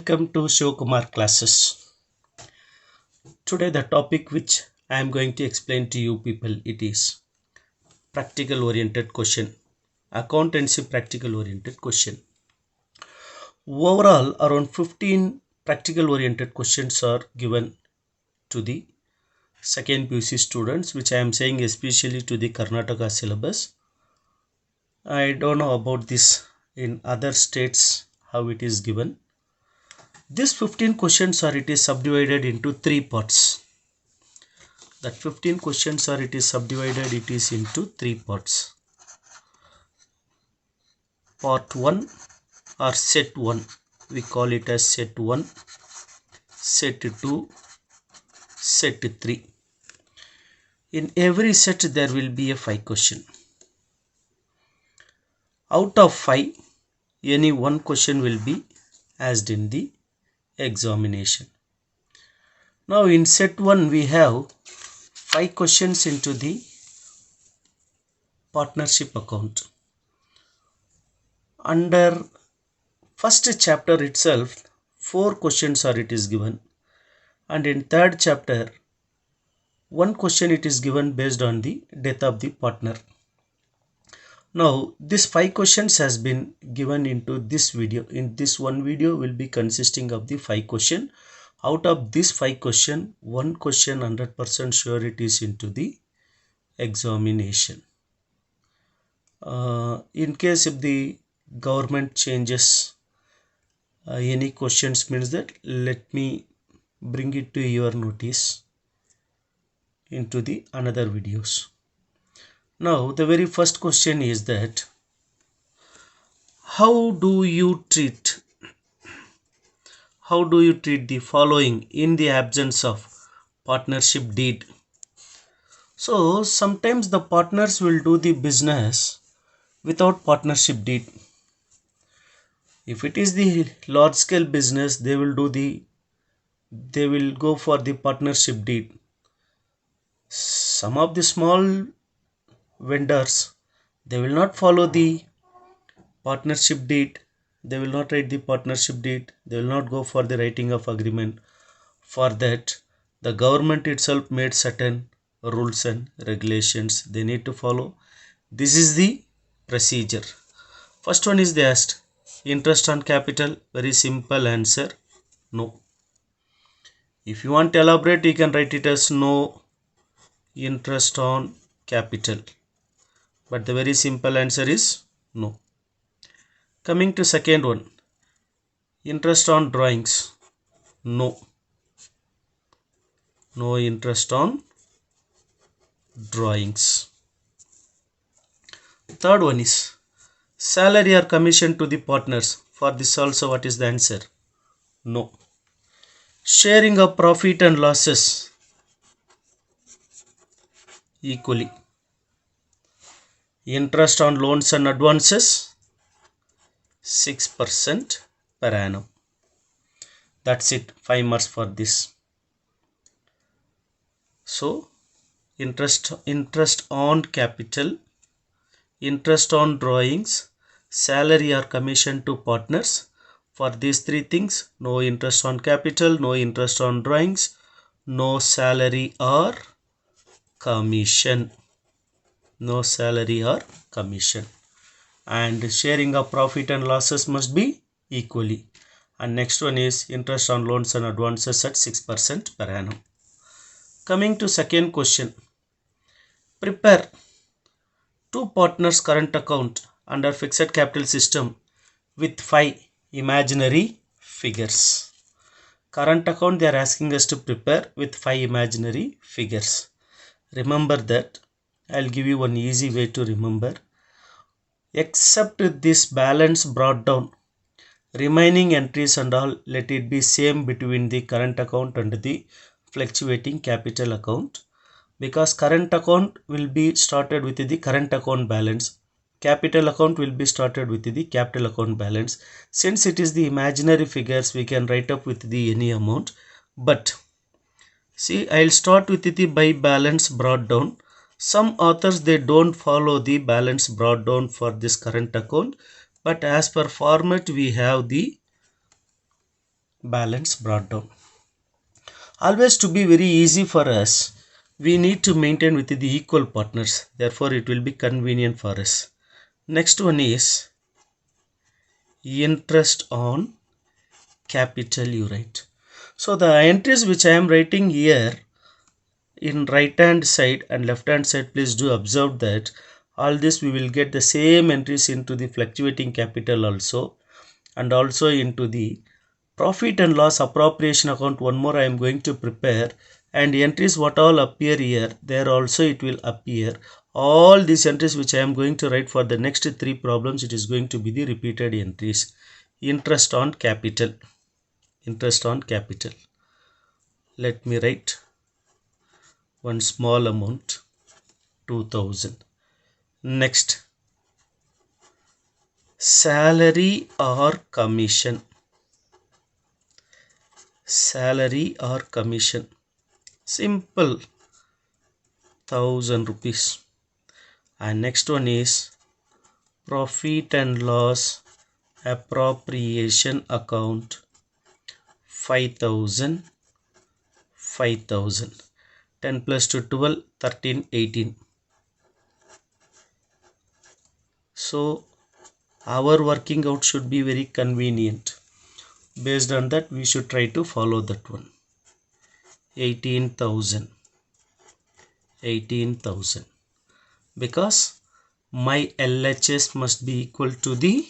Welcome to Shivakumar classes. Today the topic which I am going to explain to you people, it is practical oriented question. Accountancy practical oriented question. Overall around 15 practical oriented questions are given to the second PUC students, which I am saying especially to the Karnataka syllabus. I don't know about this in other states how it is given. These 15 questions are subdivided into 3 parts. That 15 questions are subdivided into 3 parts. Part 1 or set 1, we call it as set 1, set 2, set 3. In every set there will be a 5 question. Out of 5, any one question will be asked in the examination. Now in set 1 we have 5 questions into the partnership account. Under first chapter itself 4 questions are given, and in third chapter 1 question is given based on the death of the partner. Now this 5 questions has been given into this video. In this one video will be consisting of the 5 question. Out of this 5 question, 1 question 100% sure it is into the examination. In case if the government changes any questions, means that let me bring it to your notice into the another videos. Now the very first question is that how do you treat the following in the absence of partnership deed? So sometimes the partners will do the business without partnership deed. If it is the large scale business, they will go for the partnership deed. Some of the small vendors, they will not follow the partnership deed. They will not write the partnership deed. They will not go for the writing of agreement. For that, the government itself made certain rules and regulations they need to follow. This is the procedure. First one is they asked interest on capital. Very simple answer, no. If you want to elaborate, you can write it as no interest on capital, but the very simple answer is no. Coming to second one, interest on drawings, no. No interest on drawings. Third one is salary or commission to the partners. For this also, what is the answer? No. Sharing of profit and losses equally. Interest on loans and advances 6% per annum. That's it. 5 marks for this. So interest on capital, interest on drawings, salary or commission to partners. For these 3 things, no interest on capital, no interest on drawings, no salary or commission. No salary or commission. And sharing of profit and losses must be equally. And next one is interest on loans and advances at 6% per annum. Coming to second question. Prepare 2 partners current account under fixed capital system with 5 imaginary figures. Current account they are asking us to prepare with 5 imaginary figures. Remember that. I'll give you one easy way to remember. Except this balance brought down, remaining entries and all, let it be same between the current account and the fluctuating capital account, because current account will be started with the current account balance, capital account will be started with the capital account balance. Since it is the imaginary figures, we can write up with the any amount, but see, I'll start with the by balance brought down. Some authors, they don't follow the balance brought down for this current account, but as per format we have the balance brought down. Always to be very easy for us, we need to maintain with the equal partners. Therefore, it will be convenient for us. Next one is interest on capital you write. So the entries which I am writing here in right hand side and left hand side, please do observe that all this we will get the same entries into the fluctuating capital also, and also into the profit and loss appropriation account. One more I am going to prepare, and entries what all appear here, there also it will appear. All these entries which I am going to write for the next three problems, it is going to be the repeated entries. Interest on capital. Interest on capital. Let me write one small amount, 2000. Next, salary or commission. Salary or commission. Simple, 1000 rupees. And next one is profit and loss appropriation account, 5000. 5000. 10 plus 2, 12, 13, 18. So our working out should be very convenient. Based on that, we should try to follow that one. 18,000. 18,000. Because my LHS must be equal to the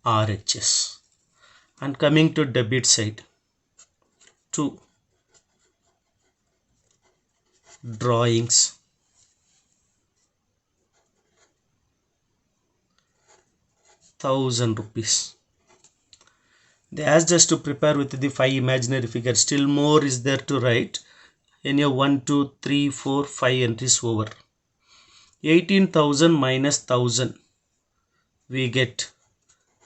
RHS. And coming to debit side, 2 drawings. 1000 rupees. They asked us to prepare with the 5 imaginary figures. Still more is there to write. In your 1, 2, 3, 4, 5 entries over. 18,000 minus 1000. We get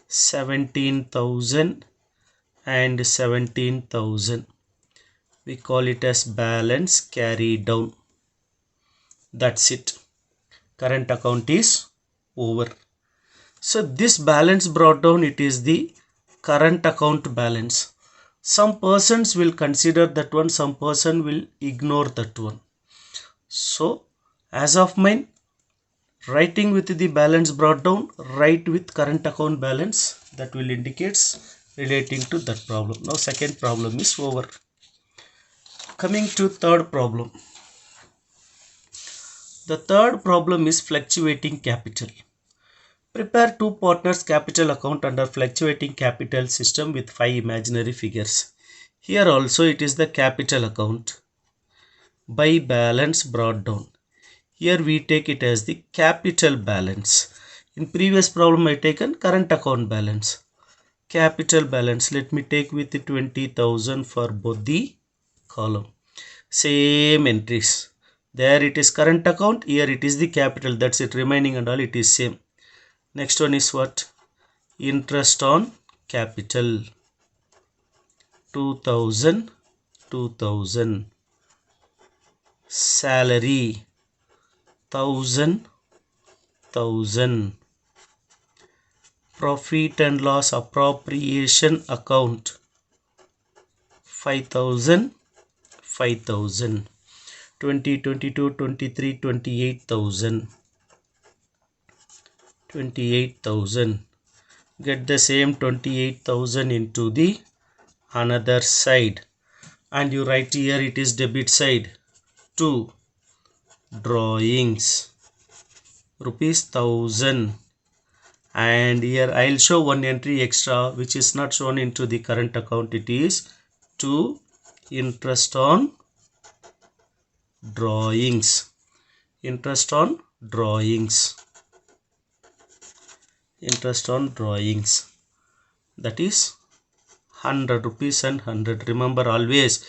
17,000 and 17,000. We call it as balance carry down. That's it. Current account is over. So this balance brought down, it is the current account balance. Some persons will consider that one, some person will ignore that one. So as of mine, writing with the balance brought down, write with current account balance. That will indicates relating to that problem. Now second problem is over. Coming to third problem. The third problem is fluctuating capital. Prepare two partners capital account under fluctuating capital system with 5 imaginary figures. Here also it is the capital account by balance brought down. Here we take it as the capital balance. In previous problem I taken current account balance. Capital balance, let me take with the 20,000 for both the column. Same entries. There it is current account, here it is the capital, that's it, remaining and all it is same. Next one is what? Interest on capital. 2000. Salary 1000. Profit and loss appropriation account 5000. 20, 22, 23, 28,000. 28,000. Get the same 28,000 into the another side, and you write here it is debit side. 2 drawings rupees 1000, and here I'll show one entry extra which is not shown into the current account. It is 2 interest on drawings. Interest on drawings. Interest on drawings, that is 100 rupees and 100. Remember always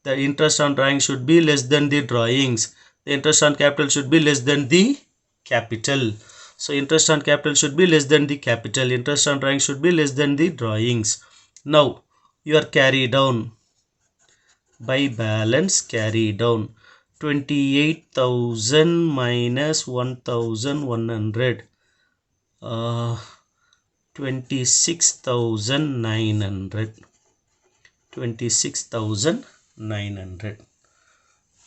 the interest on drawing should be less than the drawings. The interest on capital should be less than the capital. So interest on capital should be less than the capital. Interest on drawing should be less than the drawings. Now you are carry down by balance carry down. 28,000 minus 1,100. 26,900. 26,900.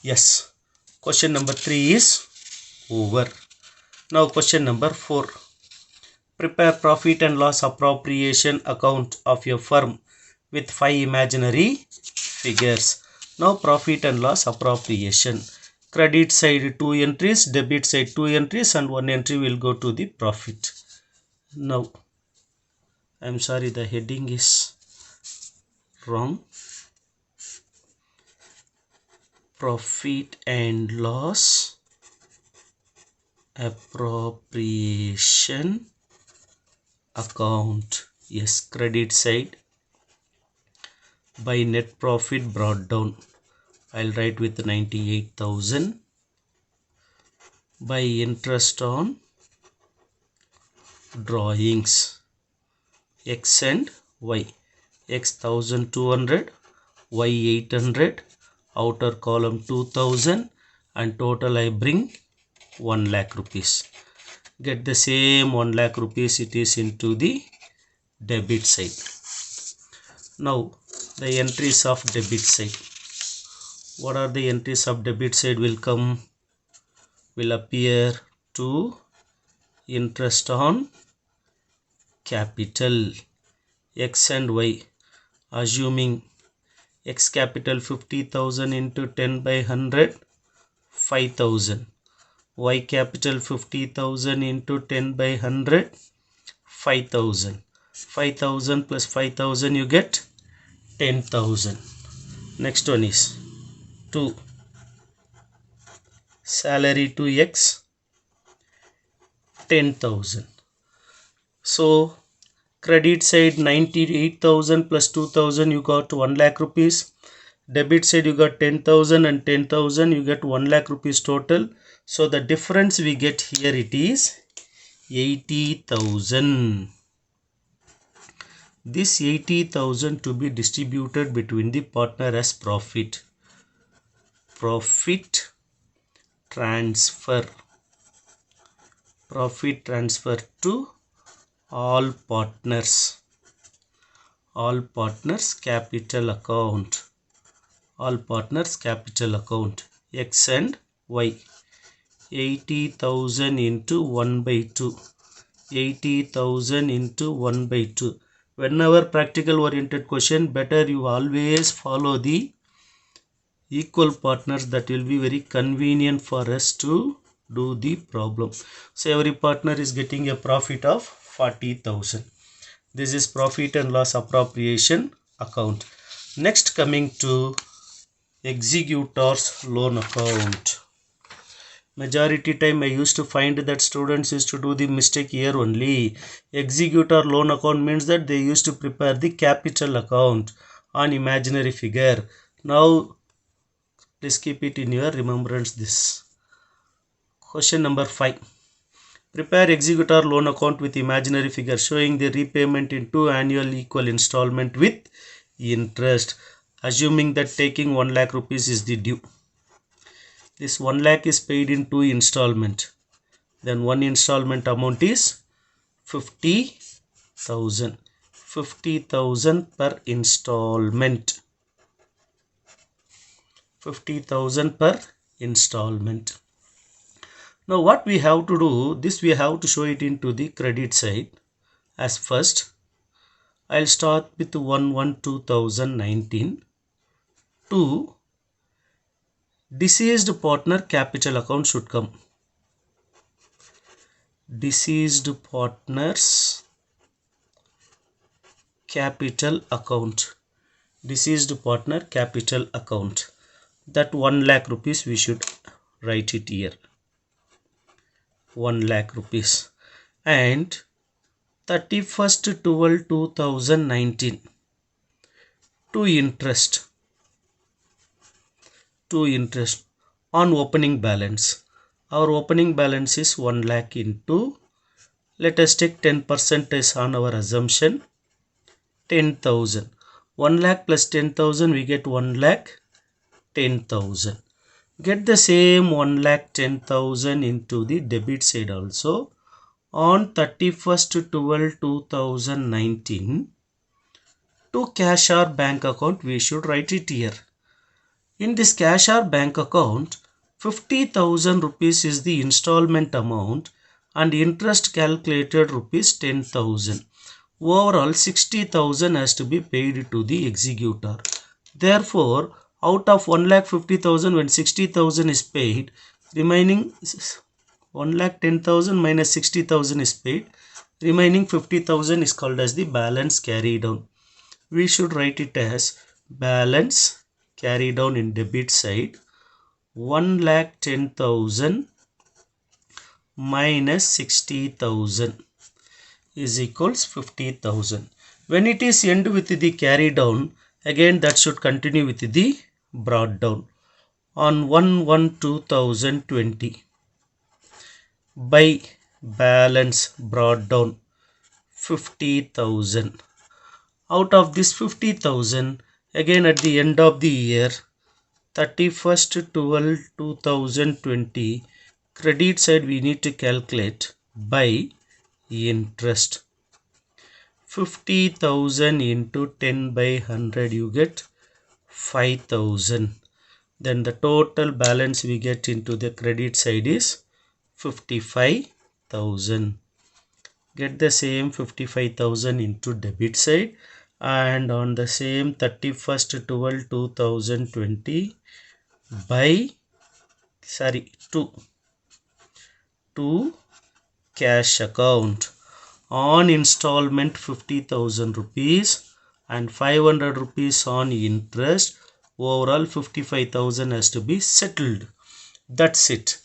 Yes. Question number 3 is over. Now question number 4. Prepare profit and loss appropriation account of your firm with 5 imaginary figures. Now profit and loss appropriation. Credit side 2 entries, debit side 2 entries, and 1 entry will go to the profit. Now, I'm sorry, the heading is wrong. Profit and loss appropriation account. Yes, credit side by net profit brought down. I'll write with 98,000. By interest on drawings, X and Y. X 1200, Y 800, outer column 2000, and total I bring 1 lakh rupees. Get the same 1 lakh rupees, it is into the debit side. Now the entries of debit side. What are the entries of debit side will come? Will appear to interest on capital, X and Y, assuming X capital 50,000 into 10 by 100, 5,000. Y capital 50,000 into 10 by 100, 5,000. 5,000 plus 5,000 you get 10,000. Next one is 2. Salary to X, 10,000. So credit side 98,000 plus 2,000 you got 1 lakh rupees. Debit side you got 10,000 and 10,000 you get 1 lakh rupees total. So the difference we get here, it is 80,000. This 80,000 to be distributed between the partner as profit. Profit transfer. Profit transfer to all partners. All partners capital account. All partners capital account. X and Y. 80,000 into 1 by 2. 80,000 into 1 by 2. Whenever practical oriented question, better you always follow the equal partners. That will be very convenient for us to do the problem. So every partner is getting a profit of 40,000. This is profit and loss appropriation account. Next, coming to executor's loan account. Majority time I used to find that students used to do the mistake here only. Executor loan account means that they used to prepare the capital account on imaginary figure. Now please keep it in your remembrance this. Question number 5. Prepare executor loan account with imaginary figure showing the repayment in 2 annual equal installment with interest. Assuming that taking 1 lakh rupees is the due. This 1 lakh is paid in 2 installment. Then one installment amount is 50,000. 50,000 per installment. 50,000 per installment. Now what we have to do, this we have to show it into the credit side. As first, I'll start with 1/1/2019 to deceased partner capital account should come. Deceased partners capital account. Deceased partner capital account. That 1 lakh rupees we should write it here. 1 lakh rupees. And 31/12/2019 to interest. To interest on opening balance. Our opening balance is 1 lakh into, let us take 10% as on our assumption, 10,000. 1 lakh plus 10,000 we get 1 lakh 10,000. Get the same 1 lakh 10,000 into the debit side also. On 31/12/2019 to cash or bank account. We should write it here. In this cash or bank account, 50,000 rupees is the installment amount and interest calculated rupees 10,000. Overall 60,000 has to be paid to the executor. Therefore, out of 1,50,000, when 60,000 is paid, remaining 1,10,000 minus 60,000 is paid, remaining 50,000 is called as the balance carried down. We should write it as balance carried down in debit side, 1,10,000 minus 60,000 is equals 50,000. When it is end with the carry down, again that should continue with the brought down. On 1/1/2020, by balance brought down 50,000. Out of this 50,000, again at the end of the year, 31/12/2020, credit side we need to calculate by interest. 50,000 into 10 by 100, you get 5,000. Then the total balance we get into the credit side is 55,000. Get the same 55,000 into debit side, and on the same 31/12/2020 by to cash account, on installment 50,000 rupees and 500 rupees on interest. Overall 55,000 has to be settled. That's it.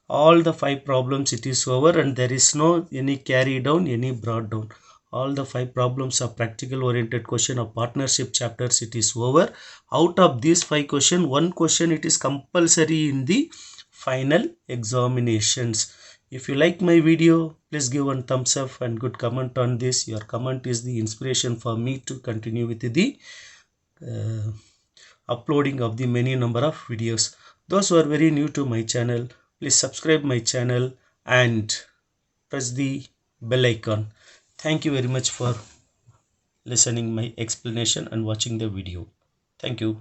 All the 5 problems it is over, and there is no any carry down, any brought down. All the 5 problems are practical oriented question of partnership chapters. It is over. Out of these 5 questions, 1 question it is compulsory in the final examinations. If you like my video, please give one thumbs up and good comment on this. Your comment is the inspiration for me to continue with the uploading of the many number of videos. Those who are very new to my channel, please subscribe my channel and press the bell icon. Thank you very much for listening my explanation and watching the video. Thank you.